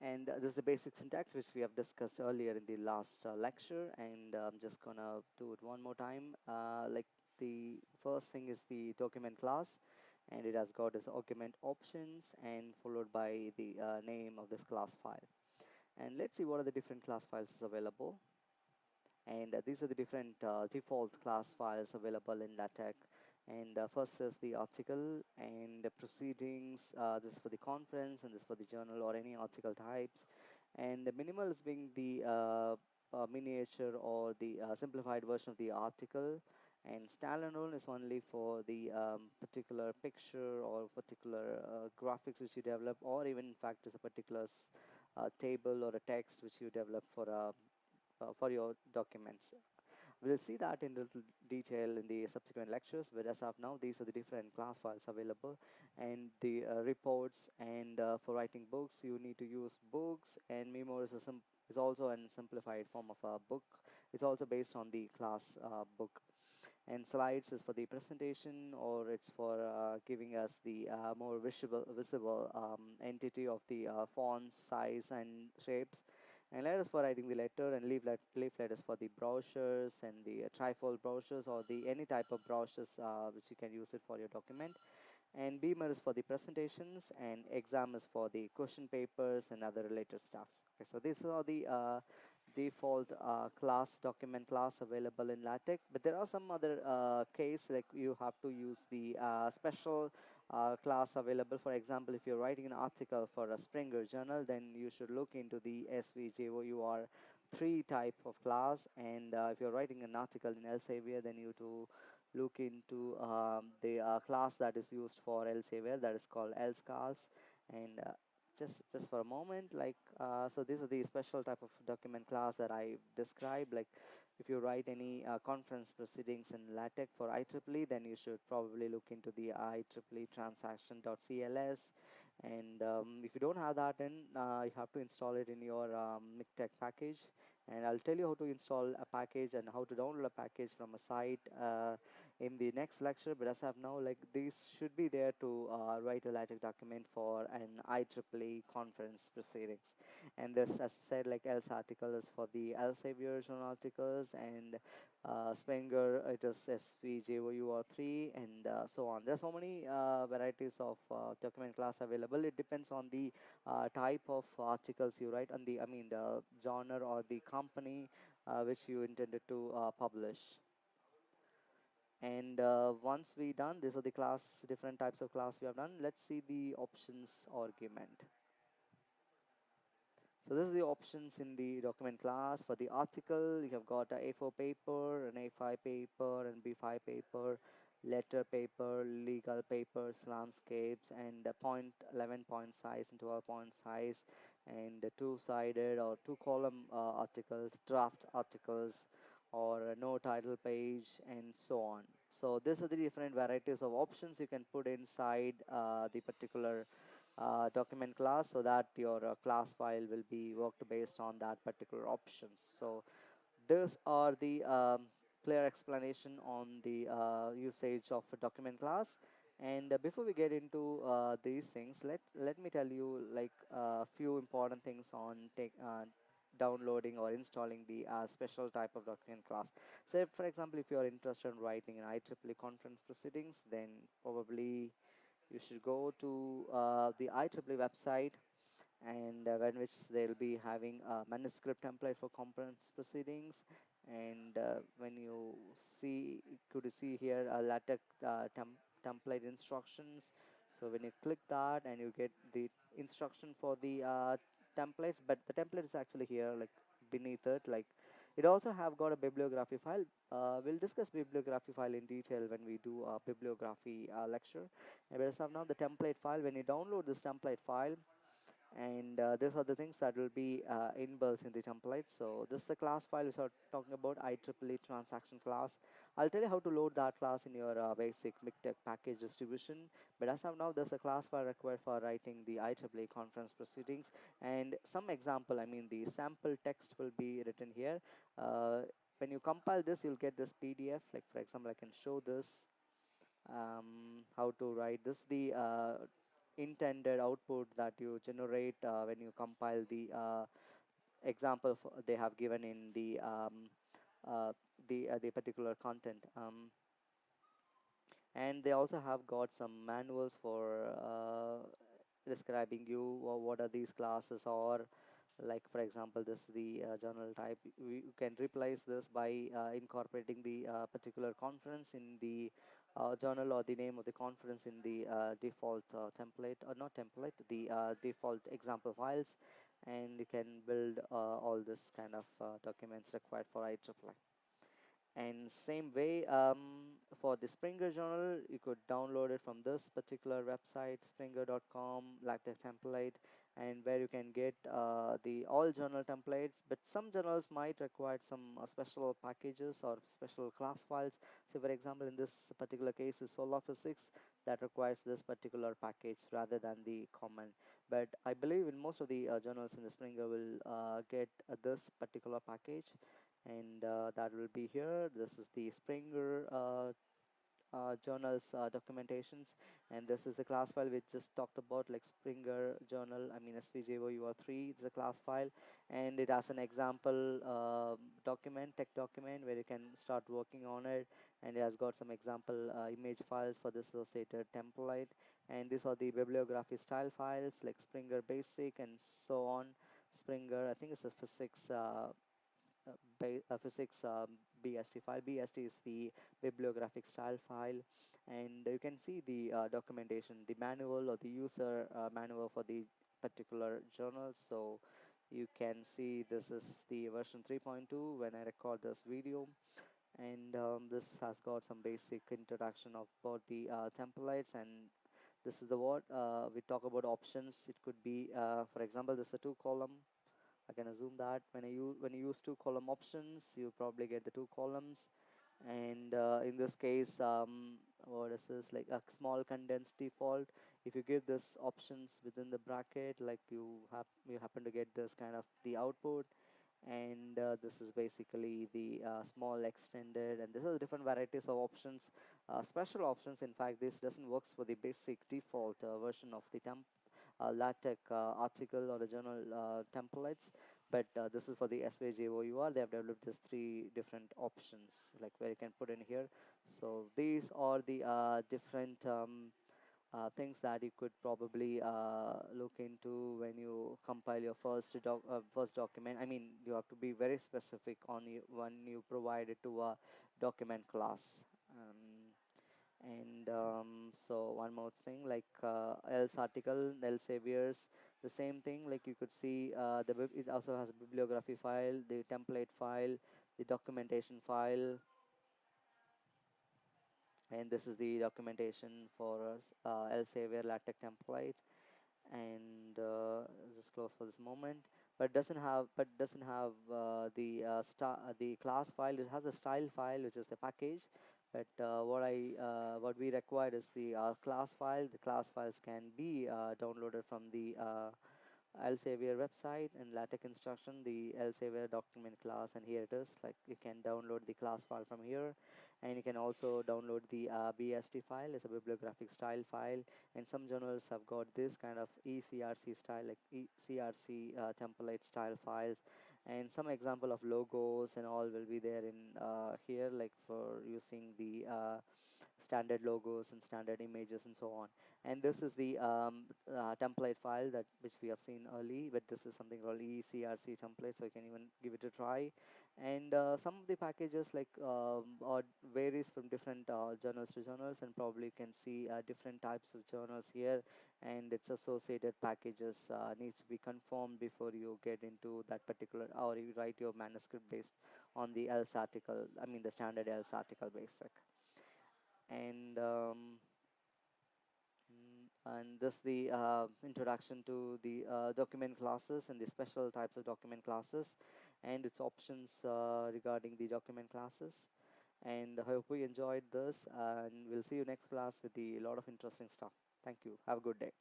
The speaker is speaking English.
And this is the basic syntax which we have discussed earlier in the last lecture, and I'm just gonna do it one more time. Like the first thing is the document class, and it has got its document options and followed by the name of this class file. And let's see what are the different class files is available. And these are the different default class files available in LaTeX. And first is the article and the proceedings. This is for the conference, and this is for the journal or any article types. And the minimal is being the miniature or the simplified version of the article. And standalone is only for the particular picture or particular graphics which you develop, or even in fact is a particular table or a text which you develop for your documents. We'll see that in little detail in the subsequent lectures, but as of now, these are the different class files available, and the reports. And for writing books, you need to use books, and memo is, is also a simplified form of a book. It's also based on the class book. And slides is for the presentation, or it's for giving us the more visible entity of the fonts, size, and shapes. And letters for writing the letter, and leaflet is for the brochures and the trifold brochures or the any type of brochures which you can use it for your document. And Beamer is for the presentations, and Exam is for the question papers and other related stuffs. Okay, so these are the default class document class available in LaTeX, but there are some other case like you have to use the special class available. For example, if you're writing an article for a Springer journal, then you should look into the SVJOUR 3 type of class. And if you're writing an article in Elsevier, then you to look into the class that is used for Elsevier, that is called Elscars. And just for a moment, like so these are the special type of document class that I described. Like if you write any conference proceedings in LaTeX for IEEE, then you should probably look into the IEEE transaction.cls. And if you don't have that, then you have to install it in your MikTeX package. And I'll tell you how to install a package and how to download a package from a site in the next lecture. But as of now, like these should be there to write a LaTeX document for an IEEE conference proceedings. And this, as I said, like else article is for the Elsevier journal articles, and Springer it is SVJOUR3, and so on. There's so many varieties of document class available. It depends on the type of articles you write, and the I mean the genre or the company which you intended to publish. And once we done, these are the class, different types of class we have done. Let's see the options argument. So this is the options in the document class. For the article, you have got a A4 paper, an A5 paper, and B5 paper, letter paper, legal papers, landscapes, and a point 11 point size and 12 point size, and two-sided or two-column articles, draft articles, or a no title page, and so on. So these are the different varieties of options you can put inside the particular document class, so that your class file will be worked based on that particular options. So these are the clear explanation on the usage of a document class. And before we get into these things, let me tell you like a few important things on downloading or installing the special type of document class. Say for example, if you are interested in writing an IEEE conference proceedings, then probably you should go to the IEEE website, and when which they'll be having a manuscript template for conference proceedings. And when you see, could you see here a LaTeX template instructions? So when you click that, and you get the instruction for the templates, but the template is actually here, like beneath it. Like it also have got a bibliography file. We'll discuss bibliography file in detail when we do a bibliography lecture. And as of now, the template file, when you download this template file, and these are the things that will be inbuilt in the template. So this is the class file which are talking about IEEE transaction class. I'll tell you how to load that class in your basic MikTeX package distribution. But as of now, there's a class file required for writing the IEEE conference proceedings, and some example. I mean, the sample text will be written here. When you compile this, you'll get this PDF. Like for example, I can show this how to write this. The intended output that you generate when you compile the example they have given in uh, the particular content. And they also have got some manuals for describing you what are these classes, or like for example this the journal type. You can replace this by incorporating the particular conference in the journal, or the name of the conference in the default template, or not template, the default example files, and you can build all this kind of documents required for IEEE. And same way, for the Springer journal, you could download it from this particular website, springer.com, like the template, and where you can get the all journal templates. But some journals might require some special packages or special class files. So, for example, in this particular case, is solar physics that requires this particular package rather than the common. But I believe in most of the journals in the Springer will get this particular package, and that will be here. This is the Springer journals documentations, and this is the class file we just talked about, like Springer journal, I mean SVJOUR3. It's a class file, and it has an example document, tech document, where you can start working on it, and it has got some example image files for the associated template, and these are the bibliography style files like Springer basic and so on. Springer, I think it's a physics physics BST file. BST is the bibliographic style file, and you can see the documentation, the manual or the user manual for the particular journal. So you can see this is the version 3.2 when I record this video, and this has got some basic introduction of both the templates. And this is the what we talk about options. It could be, for example, this is a two column. I can assume that when you use two column options, you probably get the two columns. And in this case, what is this, like a small condensed default? If you give this options within the bracket, like you happen to get this kind of the output. And this is basically the small extended, and this is different varieties of options, special options. In fact, this doesn't works for the basic default version of the LaTeX article or the journal templates, but this is for the SVJOUR. They have developed these three different options, like where you can put in here. So these are the different things that you could probably look into when you compile your first document. I mean, you have to be very specific on when you provide it to a document class. And so one more thing, like else article, Elsevier's, the same thing. Like you could see, it also has a bibliography file, the template file, the documentation file, and this is the documentation for Elsevier LaTeX template. And just close for this moment. But doesn't have the class file. It has a style file, which is the package. But what we require is the class file. The class files can be downloaded from the Elsevier website and LaTeX instruction, the Elsevier document class, and here it is. Like you can download the class file from here, and you can also download the BST file. It's a bibliographic style file, and some journals have got this kind of ECRC style, like ECRC template style files, and some example of logos and all will be there in here, like for using the standard logos and standard images and so on. And this is the template file that which we have seen early, but this is something called ECRC template, so you can even give it a try. And some of the packages like or varies from different journals to journals, and probably can see different types of journals here, and its associated packages needs to be confirmed before you get into that particular, or you write your manuscript based on the else article, I mean the standard else article basic. And and this the introduction to the document classes and the special types of document classes and its options regarding the document classes. And I hope we enjoyed this, and we'll see you next class with the lot of interesting stuff. Thank you. Have a good day.